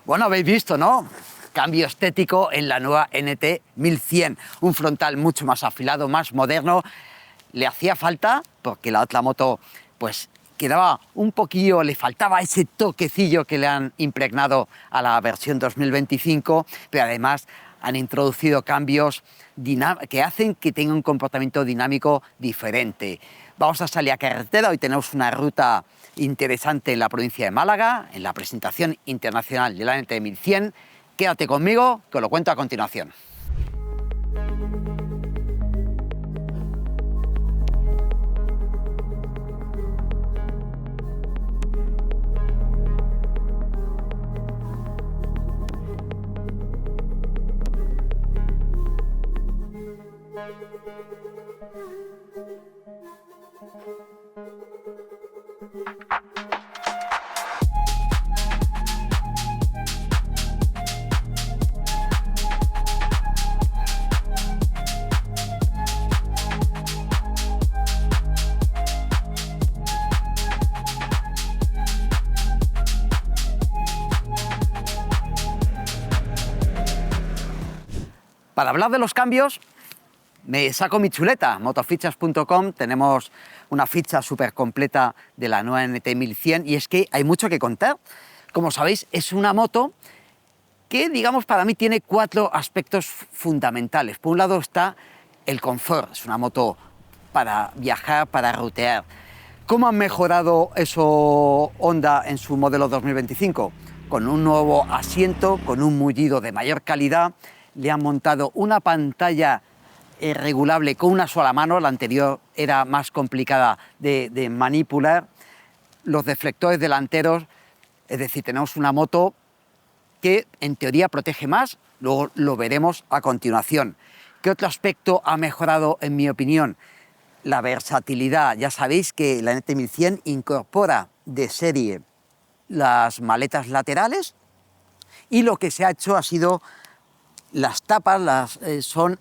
Bueno, habéis visto, ¿no? Cambio estético en la nueva NT 1100. Un frontal mucho más afilado, más moderno. Le hacía falta, porque la otra moto, pues, quedaba un poquillo, le faltaba ese toquecillo que le han impregnado a la versión 2025, pero además han introducido cambios que hacen que tenga un comportamiento dinámico diferente. Vamos a salir a carretera, hoy tenemos una ruta interesante en la provincia de Málaga, en la presentación internacional de la NT 1100. Quédate conmigo, que os lo cuento a continuación. Para hablar de los cambios, me saco mi chuleta, motofichas.com, tenemos una ficha súper completa de la nueva NT 1100 y es que hay mucho que contar. Como sabéis, es una moto que, digamos, para mí tiene 4 aspectos fundamentales. Por un lado está el confort, es una moto para viajar, para rutear. ¿Cómo han mejorado eso Honda en su modelo 2025? Con un nuevo asiento, con un mullido de mayor calidad. Le han montado una pantalla regulable con una sola mano, la anterior era más complicada de manipular. Los deflectores delanteros, es decir, tenemos una moto que en teoría protege más, luego lo veremos a continuación. ¿Qué otro aspecto ha mejorado en mi opinión? La versatilidad. Ya sabéis que la NT 1100 incorpora de serie las maletas laterales y lo que se ha hecho ha sido las tapas son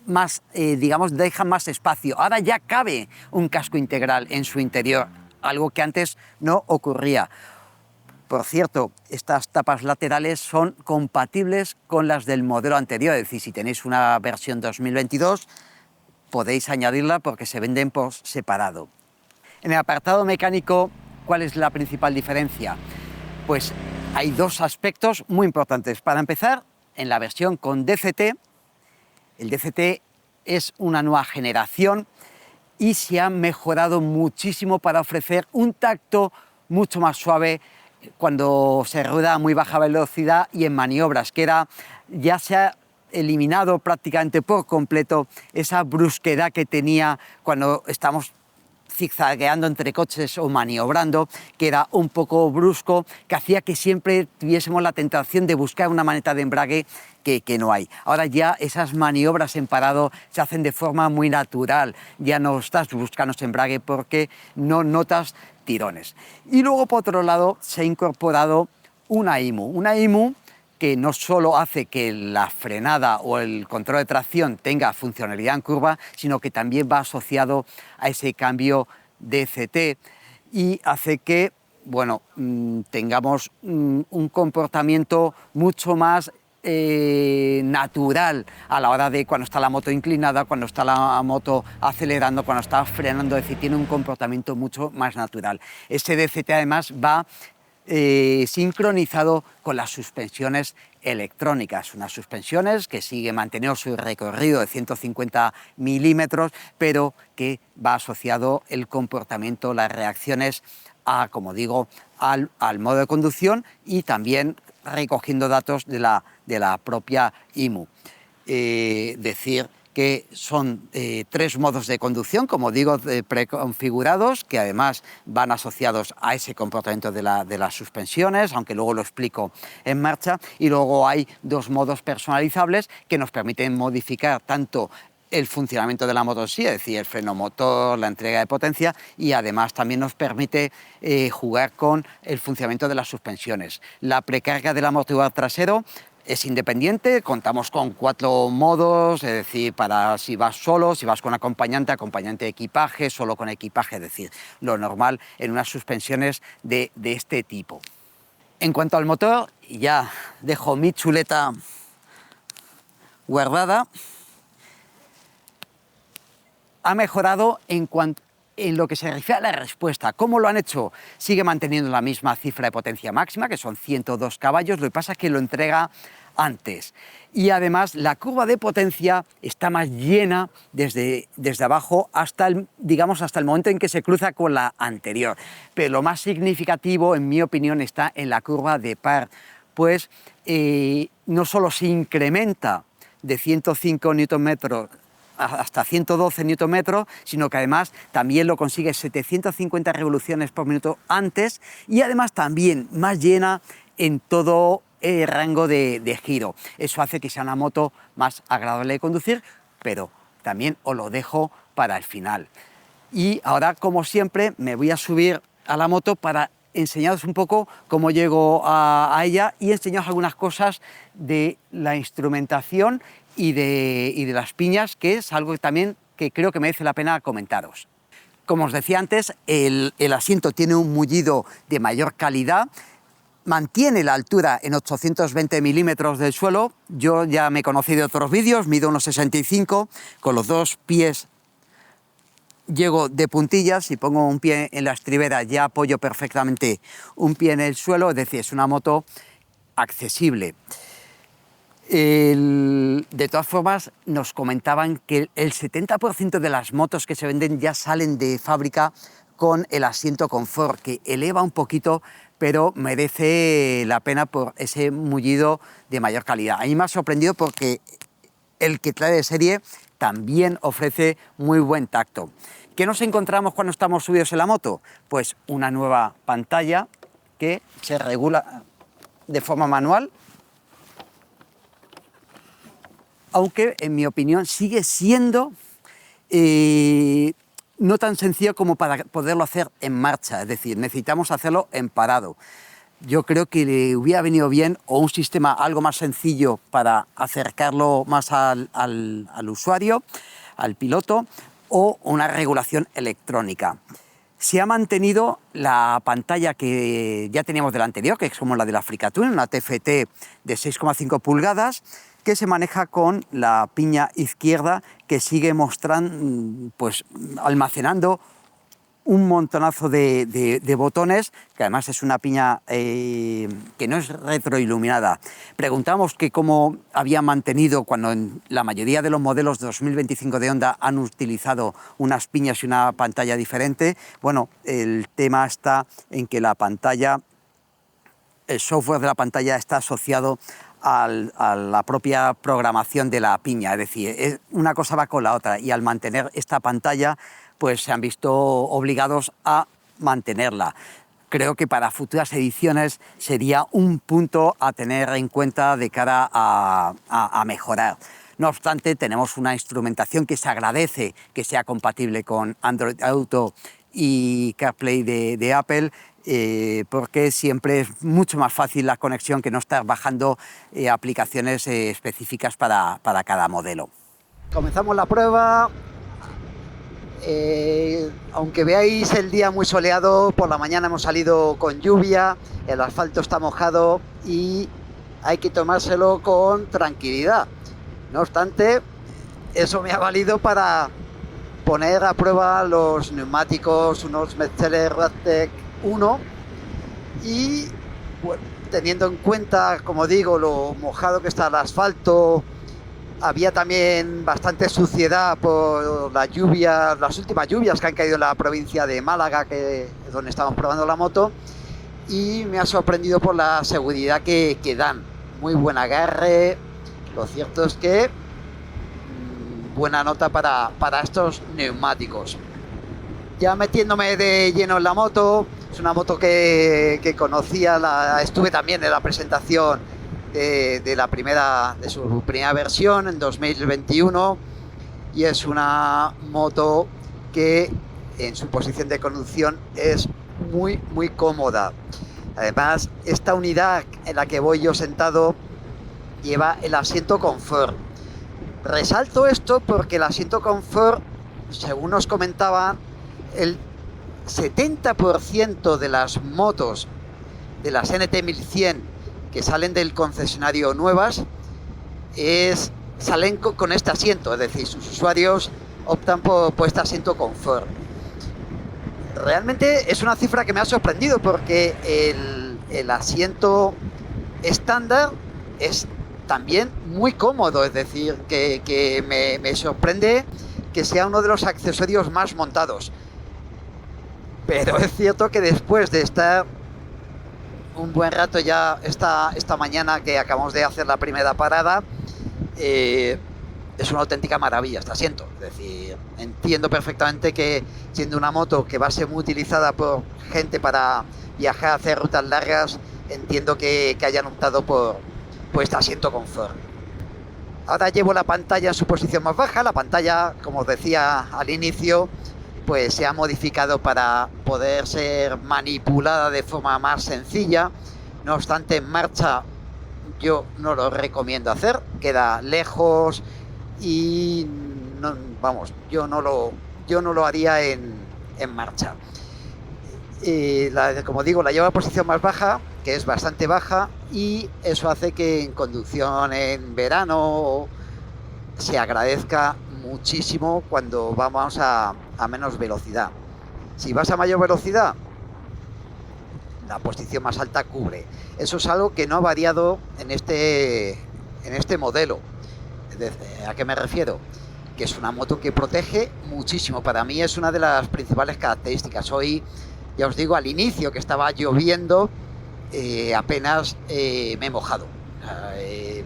más, digamos, dejan más espacio. Ahora ya cabe un casco integral en su interior, algo que antes no ocurría. Por cierto, estas tapas laterales son compatibles con las del modelo anterior, es decir, si tenéis una versión 2022, podéis añadirla porque se venden por separado. En el apartado mecánico, ¿cuál es la principal diferencia? Pues hay 2 aspectos muy importantes. Para empezar, en la versión con DCT, el DCT es una nueva generación y se ha mejorado muchísimo para ofrecer un tacto mucho más suave cuando se rueda a muy baja velocidad y en maniobras, ya se ha eliminado prácticamente por completo esa brusquedad que tenía cuando estamos zigzagueando entre coches o maniobrando, que era un poco brusco, que hacía que siempre tuviésemos la tentación de buscar una maneta de embrague que no hay. Ahora ya esas maniobras en parado se hacen de forma muy natural, ya no estás buscando ese embrague porque no notas tirones. Y luego, por otro lado, se ha incorporado una IMU que no solo hace que la frenada o el control de tracción tenga funcionalidad en curva, sino que también va asociado a ese cambio DCT y hace que, bueno, tengamos un comportamiento mucho más natural a la hora de cuando está la moto inclinada, cuando está la moto acelerando, cuando está frenando, es decir, tiene un comportamiento mucho más natural. Ese DCT además va sincronizado con las suspensiones electrónicas, unas suspensiones que siguen manteniendo su recorrido de 150 milímetros, pero que va asociado el comportamiento, las reacciones como digo, al modo de conducción y también recogiendo datos de la propia IMU. Decir que son 3 modos de conducción, como digo, preconfigurados, que además van asociados a ese comportamiento de las suspensiones, aunque luego lo explico en marcha, y luego hay 2 modos personalizables que nos permiten modificar tanto el funcionamiento de la moto en sí, es decir, el freno motor, la entrega de potencia, y además también nos permite jugar con el funcionamiento de las suspensiones. La precarga del amortiguador trasero es independiente, contamos con 4 modos, es decir, para si vas solo, si vas con acompañante, acompañante de equipaje, solo con equipaje, es decir, lo normal en unas suspensiones de este tipo. En cuanto al motor, ya dejo mi chuleta guardada. Ha mejorado en lo que se refiere a la respuesta. ¿Cómo lo han hecho? Sigue manteniendo la misma cifra de potencia máxima, que son 102 caballos, lo que pasa es que lo entrega antes. Y además la curva de potencia está más llena desde abajo hasta hasta el momento en que se cruza con la anterior. Pero lo más significativo, en mi opinión, está en la curva de par, pues no solo se incrementa de 105 Nm hasta 112 Nm, sino que además también lo consigue 750 revoluciones por minuto antes y además también más llena en todo el rango de giro. Eso hace que sea una moto más agradable de conducir, pero también os lo dejo para el final. Y ahora, como siempre, me voy a subir a la moto para enseñaros un poco cómo llego a ella y enseñaros algunas cosas de la instrumentación y de las piñas, que es algo también que creo que merece la pena comentaros. Como os decía antes, el asiento tiene un mullido de mayor calidad, mantiene la altura en 820 milímetros del suelo. Yo ya me conocí de otros vídeos, mido unos 65, con los dos pies llego de puntillas. Si pongo un pie en la estribera ya apoyo perfectamente un pie en el suelo, es decir, es una moto accesible. De todas formas, nos comentaban que el 70% de las motos que se venden ya salen de fábrica con el asiento confort, que eleva un poquito, pero merece la pena por ese mullido de mayor calidad. A mí me ha sorprendido porque el que trae de serie también ofrece muy buen tacto. ¿Qué nos encontramos cuando estamos subidos en la moto? Pues una nueva pantalla que se regula de forma manual, aunque en mi opinión sigue siendo no tan sencillo como para poderlo hacer en marcha, es decir, necesitamos hacerlo en parado. Yo creo que le hubiera venido bien o un sistema algo más sencillo para acercarlo más al usuario, al piloto, o una regulación electrónica. Se ha mantenido la pantalla que ya teníamos de la anterior, que es como la de la Fricatune, una TFT de 6,5 pulgadas, que se maneja con la piña izquierda, que sigue mostrando, pues almacenando un montonazo de botones, que además es una piña que no es retroiluminada. Preguntamos que cómo había mantenido cuando en la mayoría de los modelos 2025 de Honda han utilizado unas piñas y una pantalla diferente. Bueno, el tema está en que la pantalla, el software de la pantalla está asociado a la propia programación de la piña, es decir, una cosa va con la otra y al mantener esta pantalla pues se han visto obligados a mantenerla. Creo que para futuras ediciones sería un punto a tener en cuenta de cara a mejorar. No obstante, tenemos una instrumentación que se agradece que sea compatible con Android Auto y CarPlay de Apple, porque siempre es mucho más fácil la conexión que no estar bajando aplicaciones específicas para cada modelo. Comenzamos la prueba. Aunque veáis el día muy soleado, por la mañana hemos salido con lluvia, el asfalto está mojado y hay que tomárselo con tranquilidad. No obstante, eso me ha valido para poner a prueba los neumáticos, unos Metzeler Radtech 1, y bueno, teniendo en cuenta, como digo, lo mojado que está el asfalto, había también bastante suciedad por la lluvia, las últimas lluvias que han caído en la provincia de Málaga, que es donde estamos probando la moto, y me ha sorprendido por la seguridad que dan. Muy buen agarre. Lo cierto es que buena nota para estos neumáticos. Ya metiéndome de lleno en la moto, es una moto que conocía, estuve también en la presentación de su primera versión en 2021, y es una moto que en su posición de conducción es muy cómoda. Además, esta unidad en la que voy yo sentado lleva el asiento confort. Resalto esto porque el asiento confort, según nos comentaban, el 70% de las motos de las NT1100 que salen del concesionario nuevas salen con este asiento, es decir, sus usuarios optan por este asiento confort. Realmente es una cifra que me ha sorprendido porque el asiento estándar es también muy cómodo, es decir, que me sorprende que sea uno de los accesorios más montados. Pero es cierto que después de estar un buen rato ya esta mañana que acabamos de hacer la primera parada, es una auténtica maravilla este asiento. Es decir, entiendo perfectamente que siendo una moto que va a ser muy utilizada por gente para viajar, hacer rutas largas, entiendo que hayan optado por este asiento confort. Ahora llevo la pantalla en su posición más baja. La pantalla, como os decía al inicio, pues se ha modificado para poder ser manipulada de forma más sencilla. No obstante, en marcha yo no lo recomiendo hacer, queda lejos y no, vamos, yo no lo haría en marcha. Como digo, la llevo a posición más baja, que es bastante baja, y eso hace que en conducción en verano se agradezca muchísimo cuando vamos a menos velocidad. Si vas a mayor velocidad, la posición más alta cubre. Eso es algo que no ha variado en este modelo. ¿A qué me refiero? Que es una moto que protege muchísimo. Para mí es una de las principales características. Hoy, ya os digo, al inicio que estaba lloviendo, apenas me he mojado.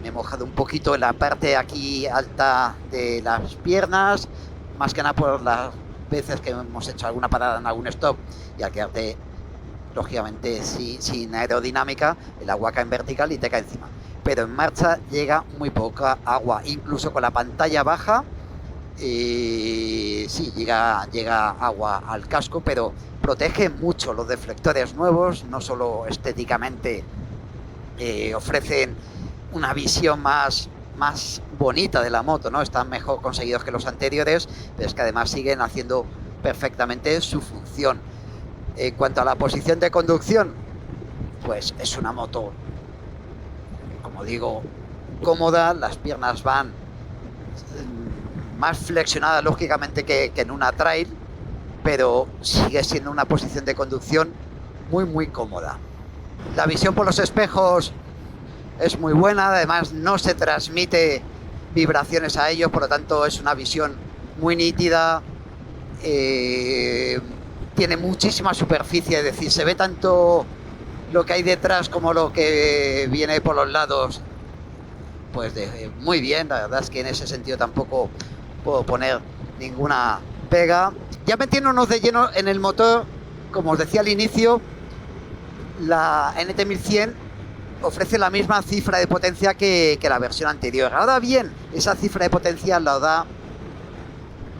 Me he mojado un poquito en la parte aquí alta de las piernas, más que nada por las veces que hemos hecho alguna parada en algún stop y al quedarte lógicamente sin aerodinámica, el agua cae en vertical y te cae encima. Pero en marcha llega muy poca agua, incluso con la pantalla baja, sí, llega agua al casco, pero protege mucho. Los deflectores nuevos, no solo estéticamente, ofrecen una visión más bonita de la moto, ¿no? Están mejor conseguidos que los anteriores, pero es que además siguen haciendo perfectamente su función. En cuanto a la posición de conducción, pues es una moto, como digo, cómoda. Las piernas van más flexionadas lógicamente que en una trail, pero sigue siendo una posición de conducción muy cómoda. La visión por los espejos es muy buena, además no se transmite vibraciones a ellos, por lo tanto es una visión muy nítida. Tiene muchísima superficie, es decir, se ve tanto lo que hay detrás como lo que viene por los lados, pues muy bien. La verdad es que en ese sentido tampoco puedo poner ninguna pega. Ya metiéndonos de lleno en el motor, como os decía al inicio, la NT1100 ofrece la misma cifra de potencia que la versión anterior. Ahora bien, esa cifra de potencia la da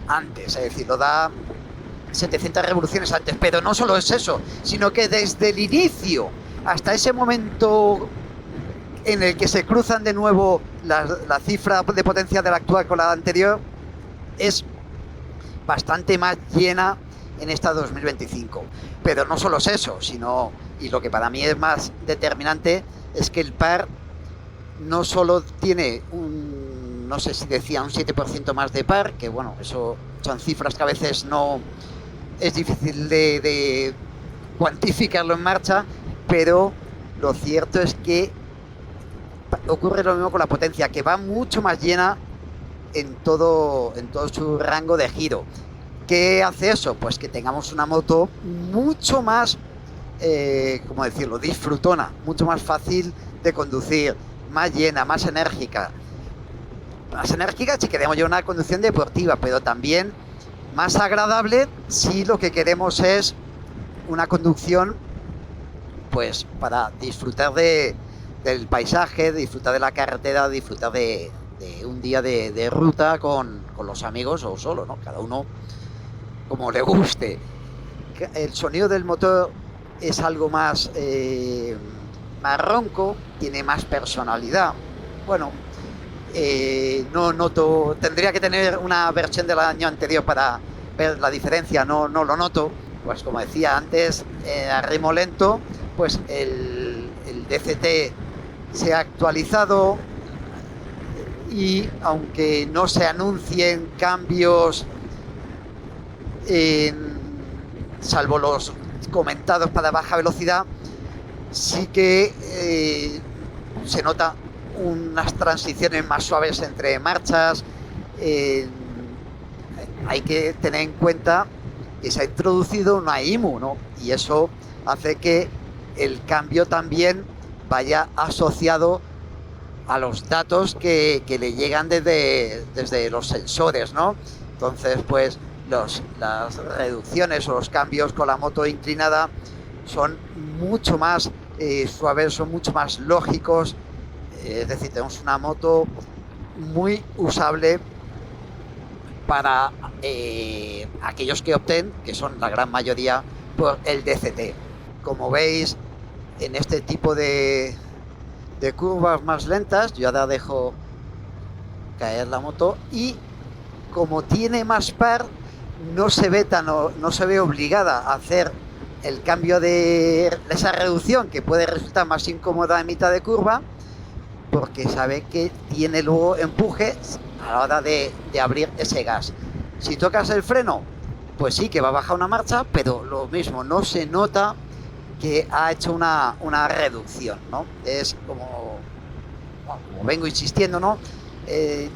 antes, es decir, lo da 700 revoluciones antes, pero no solo es eso, sino que desde el inicio hasta ese momento en el que se cruzan de nuevo la cifra de potencia de la actual con la anterior, es bastante más llena en esta 2025. Pero no solo es eso, sino, y lo que para mí es más determinante, es que el par no solo tiene no sé si decía un 7% más de par, que bueno, eso son cifras que a veces no es difícil de cuantificarlo en marcha, pero lo cierto es que ocurre lo mismo con la potencia, que va mucho más llena en todo su rango de giro. ¿Qué hace eso? Pues que tengamos una moto mucho más, ¿cómo decirlo?, disfrutona, mucho más fácil de conducir, más llena, más enérgica. Más enérgica si queremos ya una conducción deportiva, pero también más agradable si lo que queremos es una conducción pues para disfrutar del paisaje, disfrutar de la carretera, disfrutar de un día de ruta con los amigos o solo, ¿no? Cada uno como le guste. El sonido del motor es algo más ronco, tiene más personalidad. Bueno, no noto, tendría que tener una versión del año anterior para ver la diferencia, no lo noto. Pues como decía antes, a ritmo lento, pues el DCT se ha actualizado y aunque no se anuncien cambios, salvo los comentados para baja velocidad, sí que se nota unas transiciones más suaves entre marchas. Hay que tener en cuenta que se ha introducido una IMU, ¿no? Y eso hace que el cambio también vaya asociado a los datos que le llegan desde los sensores, ¿no? Entonces, pues las reducciones o los cambios con la moto inclinada son mucho más suaves, son mucho más lógicos. Es decir, tenemos una moto muy usable para aquellos que opten, que son la gran mayoría, por el DCT. Como veis, en este tipo de curvas más lentas, yo ahora dejo caer la moto y como tiene más par, no se ve obligada a hacer el cambio de esa reducción que puede resultar más incómoda en mitad de curva, porque sabe que tiene luego empuje a la hora de abrir ese gas. Si tocas el freno, pues sí que va a bajar una marcha, pero lo mismo, no se nota que ha hecho una reducción, ¿no? Es como vengo insistiendo, ¿no?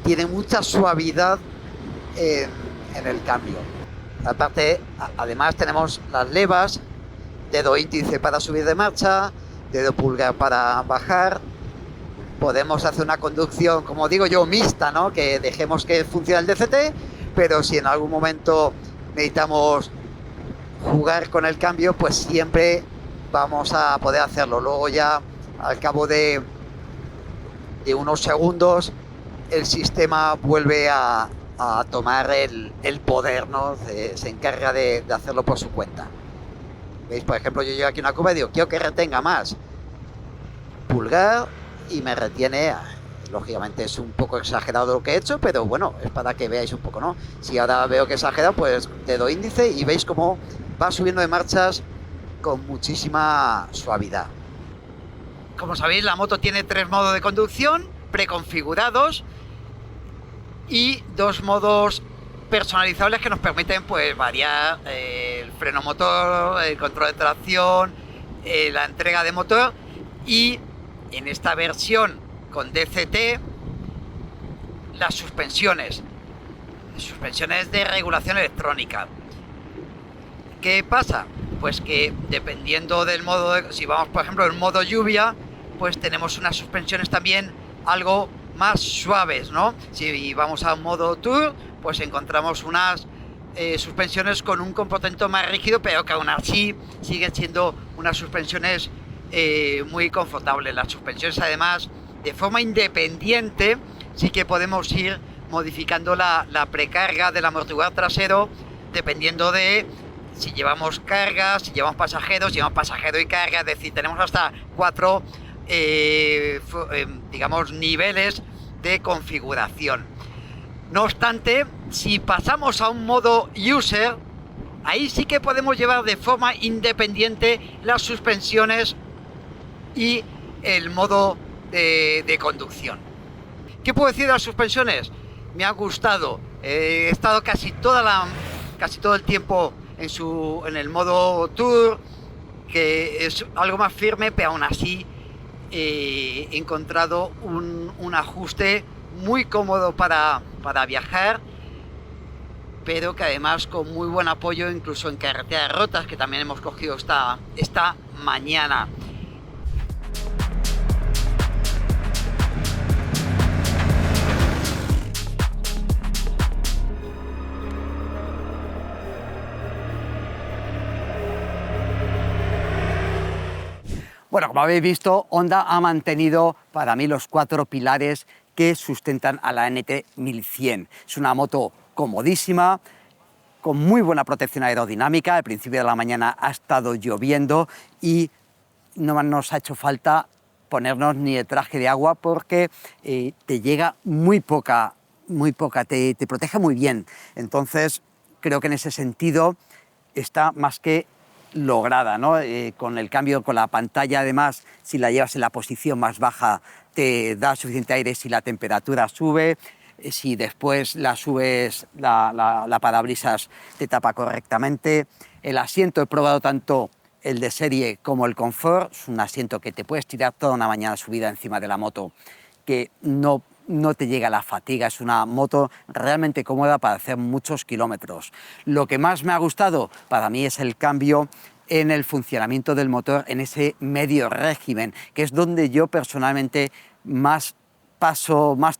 Tiene mucha suavidad en el cambio. Aparte, además tenemos las levas, dedo índice para subir de marcha, dedo pulgar para bajar. Podemos hacer una conducción, como digo yo, mixta, ¿no? Que dejemos que funcione el DCT, pero si en algún momento necesitamos jugar con el cambio, pues siempre vamos a poder hacerlo. Luego ya, al cabo de unos segundos, el sistema vuelve a tomar el poder, ¿no? Se encarga de hacerlo por su cuenta. ¿Veis? Por ejemplo, yo llego aquí a una curva y digo, quiero que retenga más. Pulgar y me retiene. Lógicamente es un poco exagerado lo que he hecho, pero bueno, es para que veáis un poco, ¿no? Si ahora veo que es exagerado, pues dedo índice y veis cómo va subiendo de marchas con muchísima suavidad. Como sabéis, la moto tiene 3 modos de conducción preconfigurados y 2 modos personalizables que nos permiten, pues, variar el freno motor, el control de tracción, la entrega de motor. Y en esta versión con DCT, las suspensiones de regulación electrónica. ¿Qué pasa? Pues que dependiendo del modo, si vamos por ejemplo en modo lluvia, pues tenemos unas suspensiones también algo más suaves, ¿no? Si vamos a modo tour, pues encontramos unas suspensiones con un comportamiento más rígido, pero que aún así siguen siendo unas suspensiones muy confortables. Las suspensiones, además, de forma independiente, sí que podemos ir modificando la precarga del amortiguador trasero dependiendo de si llevamos carga, si llevamos pasajeros, si llevamos pasajero y carga. Es decir, tenemos hasta 4 digamos, niveles de configuración. No obstante, si pasamos a un modo user, ahí sí que podemos llevar de forma independiente las suspensiones y el modo de conducción. ¿Qué puedo decir de las suspensiones? Me ha gustado. He estado casi todo el tiempo en el modo tour, que es algo más firme, pero aún así he encontrado un ajuste muy cómodo para viajar, pero que además con muy buen apoyo incluso en carreteras rotas, que también hemos cogido esta mañana. Bueno, como habéis visto, Honda ha mantenido para mí los 4 pilares que sustentan a la NT1100. Es una moto comodísima, con muy buena protección aerodinámica. Al principio de la mañana ha estado lloviendo y no nos ha hecho falta ponernos ni el traje de agua porque te llega muy poca, te protege muy bien. Entonces, creo que en ese sentido está más que lograda, ¿no? Con el cambio, con la pantalla, además, si la llevas en la posición más baja, te da suficiente aire si la temperatura sube. Si después la subes, la parabrisas te tapa correctamente. El asiento, he probado tanto el de serie como el confort. Es un asiento que te puedes tirar toda una mañana subida encima de la moto, que no te llega la fatiga. Es una moto realmente cómoda para hacer muchos kilómetros. Lo que más me ha gustado para mí es el cambio en el funcionamiento del motor, en ese medio régimen, que es donde yo personalmente más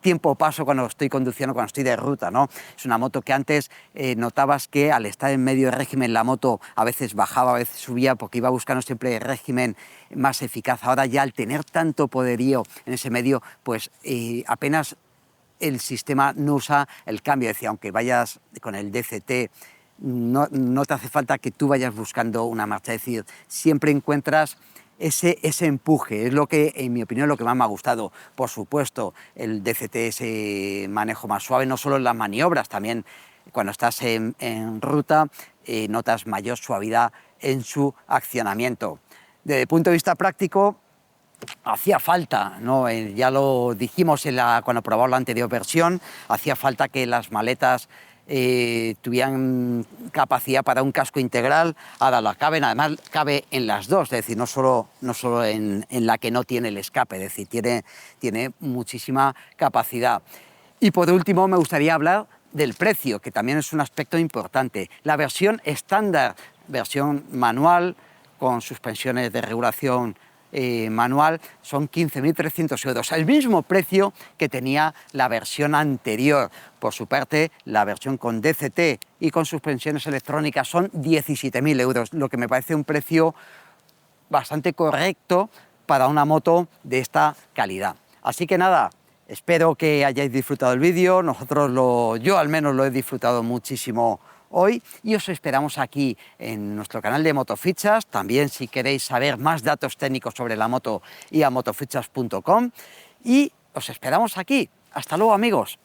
tiempo paso cuando estoy conduciendo, cuando estoy de ruta, ¿no? Es una moto que antes notabas que al estar en medio régimen la moto a veces bajaba, a veces subía, porque iba buscando siempre el régimen más eficaz. Ahora ya al tener tanto poderío en ese medio, pues apenas el sistema no usa el cambio. Decía, aunque vayas con el DCT, no te hace falta que tú vayas buscando una marcha. Es decir, siempre encuentras ese empuje. Es lo que, en mi opinión, lo que más me ha gustado. Por supuesto, el DCT, ese manejo más suave, no solo en las maniobras, también cuando estás en ruta notas mayor suavidad en su accionamiento. Desde el punto de vista práctico, hacía falta, ¿no? Ya lo dijimos cuando probamos la anterior versión, hacía falta que las maletas tuvieran capacidad para un casco integral. Ahora la caben, además cabe en las dos, es decir, no solo en la que no tiene el escape, es decir, tiene muchísima capacidad. Y por último me gustaría hablar del precio, que también es un aspecto importante. La versión estándar, versión manual, con suspensiones de regulación manual, son 15.300 euros, el mismo precio que tenía la versión anterior. Por su parte, la versión con DCT y con suspensiones electrónicas son 17.000 euros, lo que me parece un precio bastante correcto para una moto de esta calidad. Así que nada, espero que hayáis disfrutado el vídeo. Yo al menos lo he disfrutado muchísimo hoy y os esperamos aquí en nuestro canal de Motofichas. También, si queréis saber más datos técnicos sobre la moto, y a motofichas.com, y os esperamos aquí. Hasta luego, amigos.